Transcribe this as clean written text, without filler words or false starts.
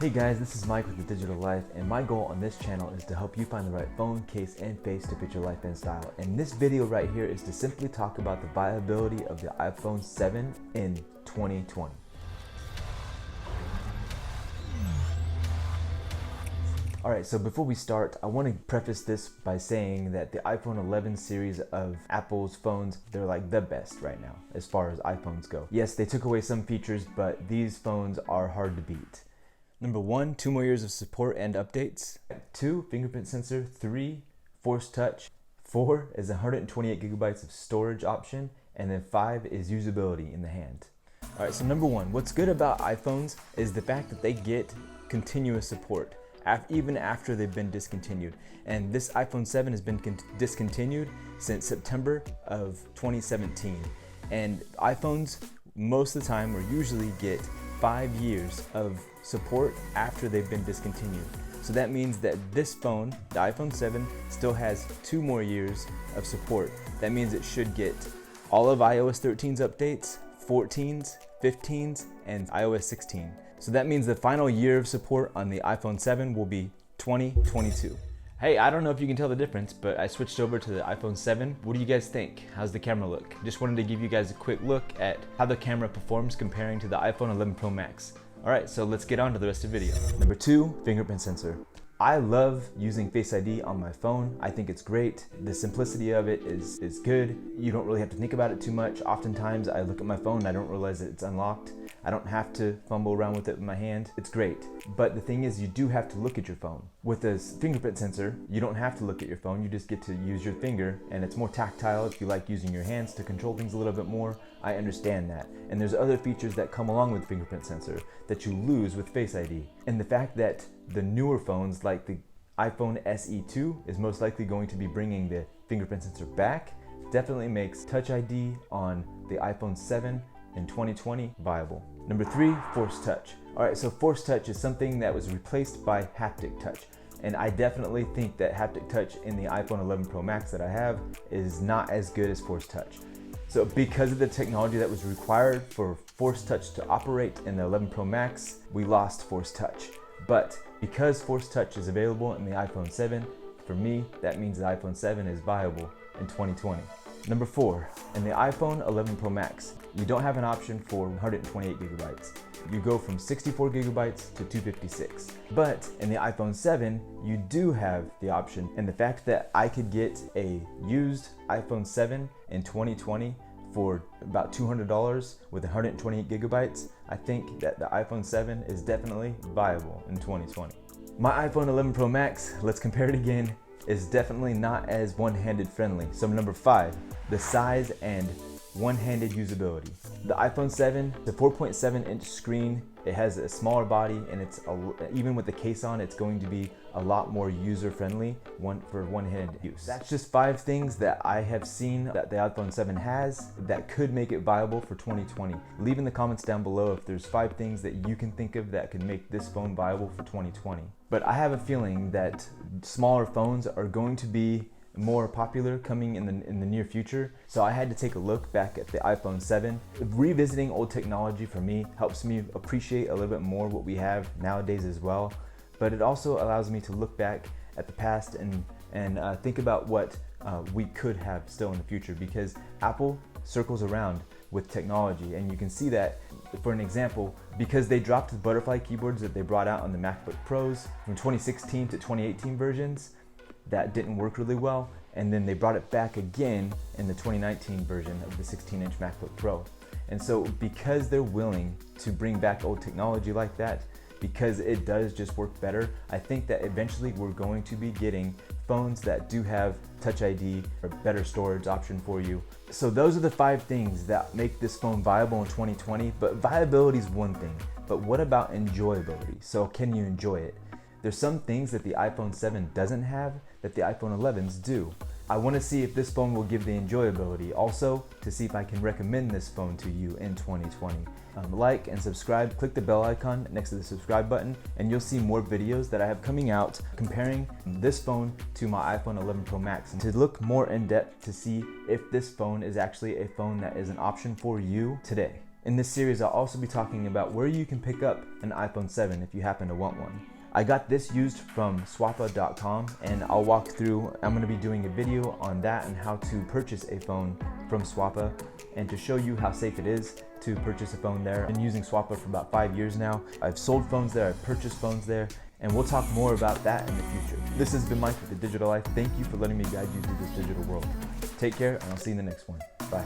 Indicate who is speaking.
Speaker 1: Hey guys, this is Mike with The Digital Life, and my goal on this channel is to help you find the right phone, case, and face to fit your life and style. And this video right here is to simply talk about the viability of the iPhone 7 in 2020. Alright, so before we start, I want to preface this by saying that the iPhone 11 series of Apple's phones, they're like the best right now as far as iPhones go. Yes, they took away some features, but these phones are hard to beat. Number 1, 2 more years of support and updates. 2, Fingerprint Sensor. 3, Force Touch. 4 is 128 gigabytes of storage option. And then 5 is usability in the hand. Alright, so number 1, what's good about iPhones is the fact that they get continuous support even after they've been discontinued. And this iPhone 7 has been discontinued since September of 2017. And iPhones, most of the time, or usually get 5 years of support after they've been discontinued. So that means that this phone, the iPhone 7, still has 2 more years of support. That means it should get all of iOS 13's updates, 14's, 15's, and iOS 16. So that means the final year of support on the iPhone 7 will be 2022. Hey, I don't know if you can tell the difference, but I switched over to the iPhone 7. What do you guys think? How's the camera look? Just wanted to give you guys a quick look at how the camera performs comparing to the iPhone 11 Pro Max. Alright, so let's get on to the rest of the video. Number 2, fingerprint sensor. I love using Face ID on my phone. I think it's great. The simplicity of it is good. You don't really have to think about it too much. Oftentimes I look at my phone and I don't realize that it's unlocked. I don't have to fumble around with it in my hand. It's great. But the thing is, you do have to look at your phone. With a fingerprint sensor, you don't have to look at your phone. You just get to use your finger, and it's more tactile if you like using your hands to control things a little bit more. I understand that. And there's other features that come along with fingerprint sensor that you lose with Face ID. And the fact that the newer phones like the iPhone SE2 is most likely going to be bringing the fingerprint sensor back definitely makes Touch ID on the iPhone 7 in 2020 viable. Number 3, Force Touch. Alright, so Force Touch is something that was replaced by haptic touch. And I definitely think that haptic touch in the iPhone 11 Pro Max that I have is not as good as Force Touch. So because of the technology that was required for Force Touch to operate in the 11 Pro Max, we lost Force Touch. But because Force Touch is available in the iPhone 7, for me, that means the iPhone 7 is viable in 2020. Number 4, in the iPhone 11 Pro Max, you don't have an option for 128 gigabytes. You go from 64 gigabytes to 256. But in the iPhone 7, you do have the option. And the fact that I could get a used iPhone 7 in 2020 for about $200 with 128 gigabytes, I think that the iPhone 7 is definitely viable in 2020. My iPhone 11 Pro Max, let's compare it again, is definitely not as one-handed friendly. So number 5, the size and one-handed usability. The iPhone 7, the 4.7 inch screen, it has a smaller body, and even with the case on, it's going to be a lot more user-friendly for one-handed use. That's just 5 things that I have seen that the iPhone 7 has that could make it viable for 2020. Leave in the comments down below if there's 5 things that you can think of that could make this phone viable for 2020. But I have a feeling that smaller phones are going to be more popular coming in the near future. So I had to take a look back at the iPhone 7. Revisiting old technology for me helps me appreciate a little bit more what we have nowadays as well. But it also allows me to look back at the past and think about what we could have still in the future, because Apple circles around with technology, and you can see that. For an example, because they dropped the butterfly keyboards that they brought out on the MacBook Pros from 2016 to 2018 versions, that didn't work really well, and then they brought it back again in the 2019 version of the 16-inch MacBook Pro. And so because they're willing to bring back old technology like that, because it does just work better, I think that eventually we're going to be getting phones that do have Touch ID or better storage option for you. So those are the 5 things that make this phone viable in 2020, but viability is one thing, but what about enjoyability? So can you enjoy it? There's some things that the iPhone 7 doesn't have that the iPhone 11s do. I want to see if this phone will give the enjoyability, also to see if I can recommend this phone to you in 2020. Like and subscribe, click the bell icon next to the subscribe button, and you'll see more videos that I have coming out comparing this phone to my iPhone 11 Pro Max, and to look more in depth to see if this phone is actually a phone that is an option for you today. In this series, I'll also be talking about where you can pick up an iPhone 7 if you happen to want one. I got this used from swappa.com, and I'll walk through, I'm going to be doing a video on that and how to purchase a phone from Swappa, and to show you how safe it is to purchase a phone there. I've been using Swappa for about 5 years now. I've sold phones there, I've purchased phones there, and we'll talk more about that in the future. This has been Mike with The Digital Life. Thank you for letting me guide you through this digital world. Take care, and I'll see you in the next one. Bye.